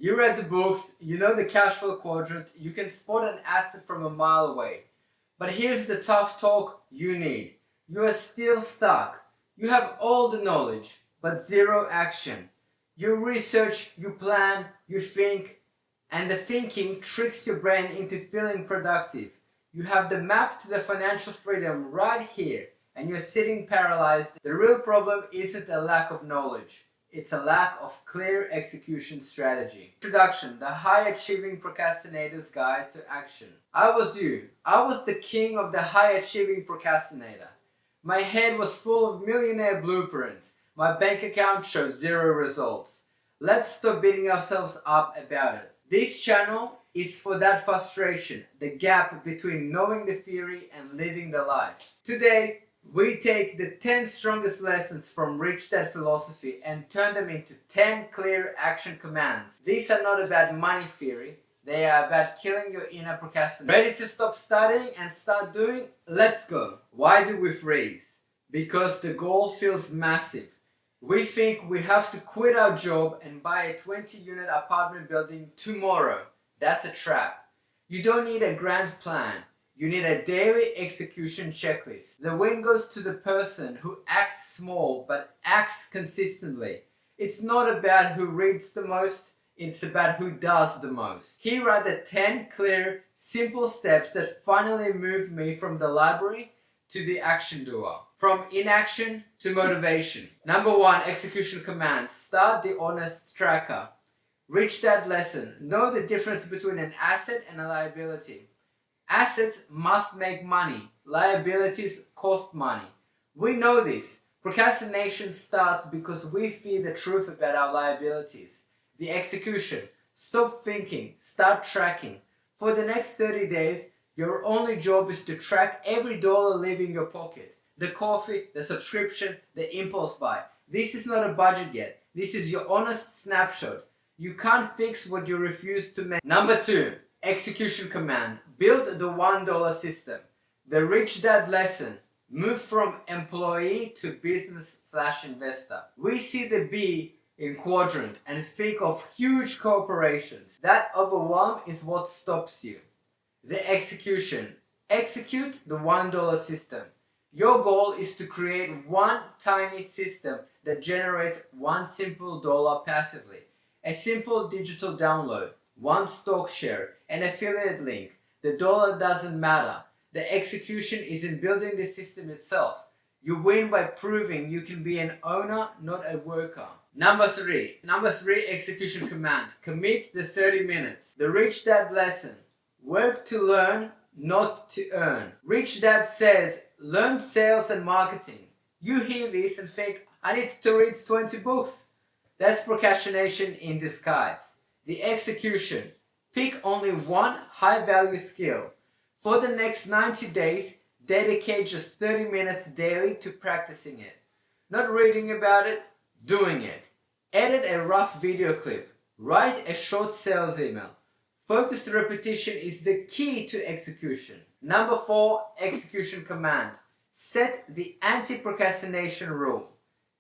You read the books, you know the cash flow quadrant, you can spot an asset from a mile away. But here's the tough talk you need. You are still stuck. You have all the knowledge, but zero action. You research, you plan, you think, and the thinking tricks your brain into feeling productive. You have the map to the financial freedom right here, and you're sitting paralyzed. The real problem isn't a lack of knowledge. It's a lack of clear execution strategy. Introduction: the high achieving procrastinator's guide to action. I was you. I was the king of the high achieving procrastinator. My head was full of millionaire blueprints. My bank account showed zero results. Let's stop beating ourselves up about it. This channel is for that frustration, the gap between knowing the theory and living the life. Today, we take the 10 strongest lessons from Rich Dad philosophy and turn them into 10 clear action commands. These are not about money theory, they are about killing your inner procrastinator. Ready to stop studying and start doing? Let's go! Why do we freeze? Because the goal feels massive. We think we have to quit our job and buy a 20-unit apartment building tomorrow. That's a trap. You don't need a grand plan. You need a daily execution checklist. The win goes to the person who acts small but acts consistently. It's not about who reads the most, it's about who does the most. Here are the 10 clear, simple steps that finally moved me from the library to the action doer. From inaction to motivation. Number 1, execution command. Start the honest tracker. Rich Dad lesson. Know the difference between an asset and a liability. Assets must make money. Liabilities cost money. We know this. Procrastination starts because we fear the truth about our liabilities. The execution. Stop thinking. Start tracking. For the next 30 days, your only job is to track every dollar leaving your pocket. The coffee, the subscription, the impulse buy. This is not a budget yet. This is your honest snapshot. You can't fix what you refuse to make. Number 2, execution command. Build the $1 system. The Rich Dad lesson. Move from employee to business/investor. We see the B in quadrant and think of huge corporations. That overwhelm is what stops you. The execution. Execute the $1 system. Your goal is to create one tiny system that generates one simple dollar passively. A simple digital download, one stock share, an affiliate link. The dollar doesn't matter. The execution is in building the system itself. You win by proving you can be an owner, not a worker. Number 3, execution command. Commit the 30 minutes. The Rich Dad lesson. Work to learn, not to earn. Rich Dad says, learn sales and marketing. You hear this and think, I need to read 20 books. That's procrastination in disguise. The execution. Pick only one high-value skill. For the next 90 days, dedicate just 30 minutes daily to practicing it. Not reading about it, doing it. Edit a rough video clip. Write a short sales email. Focused repetition is the key to execution. Number 4, execution command. Set the anti-procrastination rule.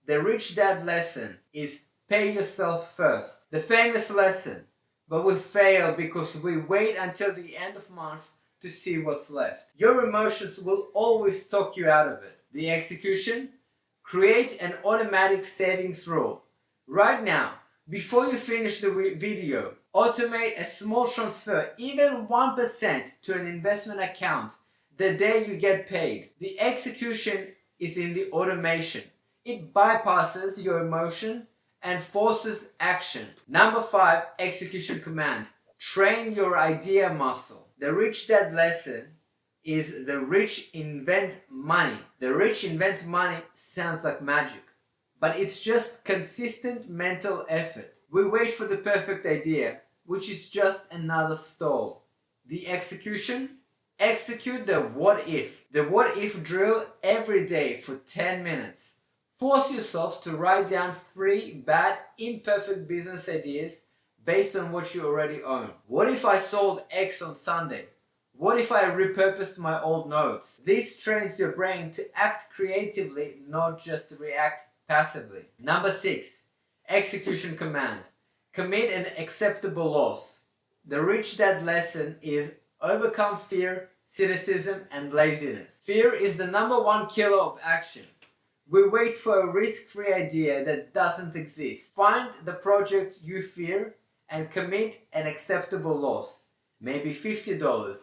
The Rich Dad lesson is pay yourself first. The famous lesson, but we fail because we wait until the end of month to see what's left. Your emotions will always talk you out of it. The execution, create an automatic savings rule. Right now, before you finish the video, automate a small transfer, even 1% to an investment account the day you get paid. The execution is in the automation. It bypasses your emotion and forces action. Number 5, execution command. Train your idea muscle. The Rich Dad lesson is the rich invent money. The rich invent money sounds like magic, but it's just consistent mental effort. We wait for the perfect idea, which is just another stall. The execution? Execute the what if. The what if drill every day for 10 minutes. Force yourself to write down 3 bad, imperfect business ideas based on what you already own. What if I sold X on Sunday? What if I repurposed my old notes? This trains your brain to act creatively, not just react passively. Number 6, execution command. Commit an acceptable loss. The Rich Dad lesson is overcome fear, cynicism, and laziness. Fear is the number one killer of action. We wait for a risk-free idea that doesn't exist. Find the project you fear and commit an acceptable loss, maybe $50.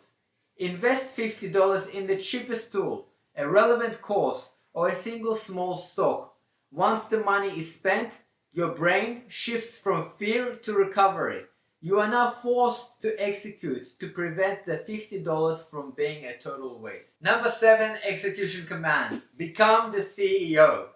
Invest $50 in the cheapest tool, a relevant course, or a single small stock. Once the money is spent, your brain shifts from fear to recovery. You are now forced to execute to prevent the $50 from being a total waste. Number 7 execution command. Become the CEO.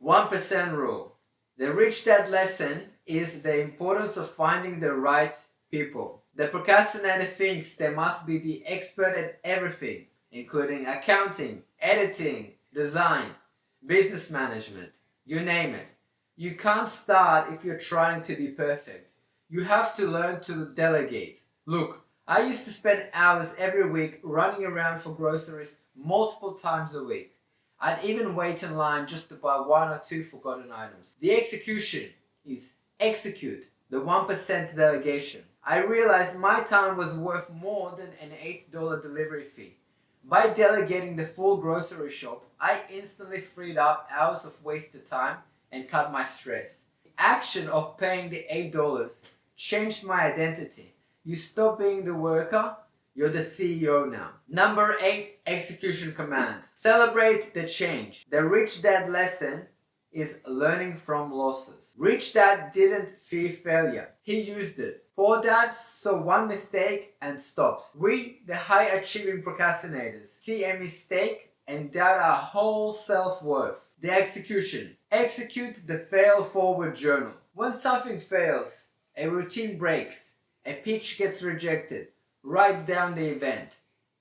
1% rule. The Rich Dad lesson is the importance of finding the right people. The procrastinator thinks they must be the expert at everything, including accounting, editing, design, business management, you name it. You can't start if you're trying to be perfect. You have to learn to delegate. Look, I used to spend hours every week running around for groceries multiple times a week. I'd even wait in line just to buy 1 or 2 forgotten items. The execution is execute, the 1% delegation. I realized my time was worth more than an $8 delivery fee. By delegating the full grocery shop, I instantly freed up hours of wasted time and cut my stress. The action of paying the $8 changed my identity. You stop being the worker, you're the CEO now. Number 8 execution command. Celebrate the change. The Rich Dad lesson is learning from losses. Rich Dad didn't fear failure. He used it. Poor Dad saw one mistake and stopped. We, the high achieving procrastinators, see a mistake and doubt our whole self-worth. The execution. Execute the fail forward journal. When something fails, a routine breaks, a pitch gets rejected, write down the event,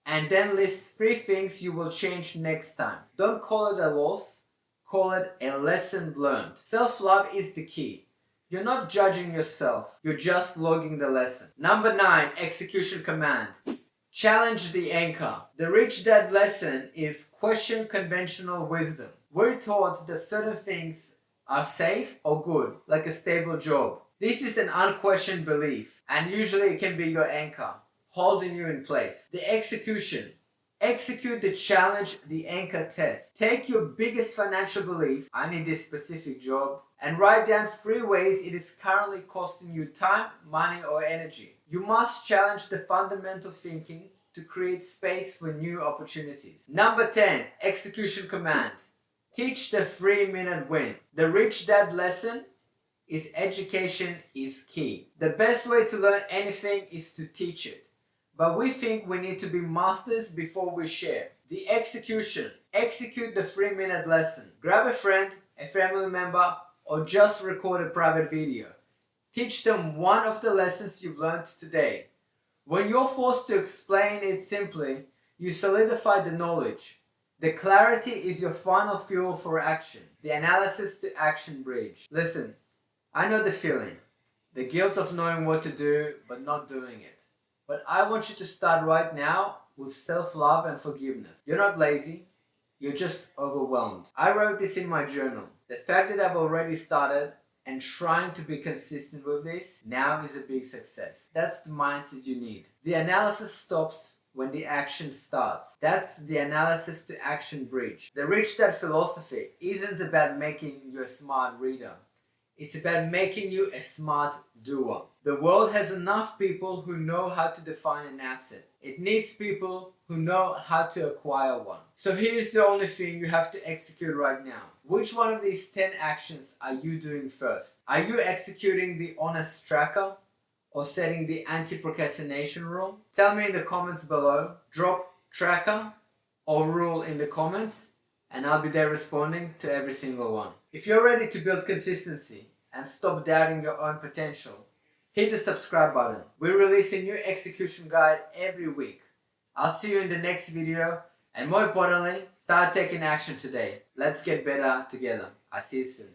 and then list 3 things you will change next time. Don't call it a loss, call it a lesson learned. Self-love is the key. You're not judging yourself, you're just logging the lesson. Number 9 execution command. Challenge the anchor. The Rich Dad lesson is question conventional wisdom. We're taught that certain things are safe or good, like a stable job. This is an unquestioned belief, and usually it can be your anchor, holding you in place. The execution. Execute the challenge, the anchor test. Take your biggest financial belief, I need this specific job, and write down 3 ways it is currently costing you time, money, or energy. You must challenge the fundamental thinking to create space for new opportunities. Number 10, execution command. Teach the 3-minute win. The Rich Dad lesson is education is key. The best way to learn anything is to teach it. But we think we need to be masters before we share. The execution. Execute the 3-minute lesson. Grab a friend, a family member, or just record a private video. Teach them one of the lessons you've learned today. When you're forced to explain it simply, you solidify the knowledge. The clarity is your final fuel for action. The analysis to action bridge. Listen, I know the feeling. The guilt of knowing what to do but not doing it. But I want you to start right now with self-love and forgiveness. You're not lazy, you're just overwhelmed. I wrote this in my journal. The fact that I've already started and trying to be consistent with this now is a big success. That's the mindset you need. The analysis stops when the action starts. That's the analysis to action bridge. The Rich Dad philosophy isn't about making you a smart reader. It's about making you a smart doer. The world has enough people who know how to define an asset. It needs people who know how to acquire one. So here's the only thing you have to execute right now. Which one of these 10 actions are you doing first? Are you executing the honest tracker or setting the anti-procrastination rule? Tell me in the comments below. Drop tracker or rule in the comments and I'll be there responding to every single one. If you're ready to build consistency and stop doubting your own potential, hit the subscribe button. We release a new execution guide every week. I'll see you in the next video, and more importantly, start taking action today. Let's get better together. I'll see you soon.